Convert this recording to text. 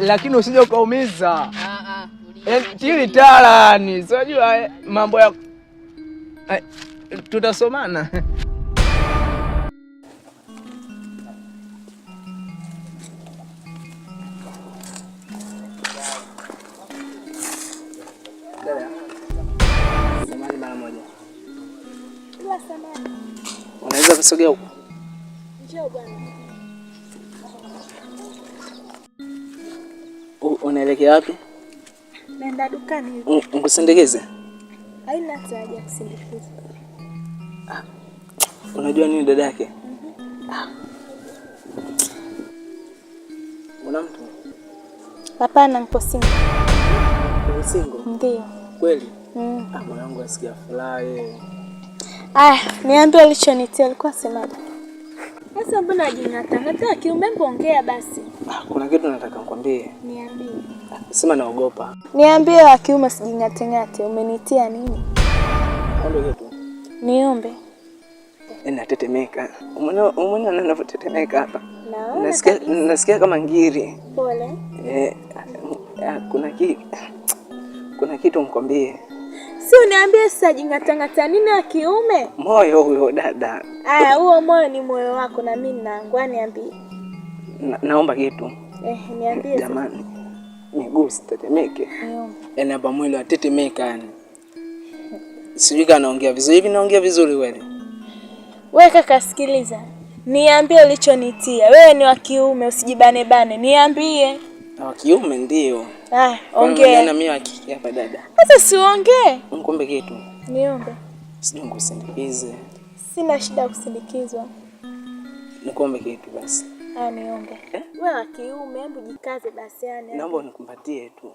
Lakini usije ukaumiza. Tili talani, unajua mambo ya tutasomana. Samahani mara moja. Bila samahani. Unaweza kusogea huko? Njoo bwana. Unaelekea wapi? Naenda dukani. Nikusindikize? Haina haja kusindikiza. Unajua nini dada yake? Una mtu? Hapana, nipo single. Ni single? Ndio. Kweli? Mwanangu asikia furaha yeye. Niambie alichonitia alikuwa semaje? Sasa mbona ajingatangata kiume ongea basi. Kuna kitu nataka nikwambie. Niambie. Sema naogopa. Niambie wa kiume sijingatengate, umenitia nini? Ombe kitu. Niombe. Natetemeka. Umeona ninavyotetemeka hapa? Naona. Nasikia kama ngiri. Pole. Kuna kitu mkwambie. Si uniambie sasa jingatangata nini wa kiume? Moyo huyo dada. Huo moyo ni moyo wako na mimi nangu, niambie. Naomba kitu. Niambie. Jamani. Miguu sitetemeke. Yaani hapa mwili watetemeka yani. Sijui kama naongea vizuri hivi, naongea vizuri wewe. Wewe kaka sikiliza. Niambie ulichonitia. Wewe ni wa kiume, usijibane bane. Niambie. Wa kiume ndio. Ongea. Na mimi wa kike hapa dada. Sasa si uongee. Nikombe kitu. Niombe. Sijui nikusindikize. Sina shida kusindikizwa. Nikombe kitu basi. Niombe. Wewe wa kiume, hebu jikaze basi yani. Naomba unikumbatie tu.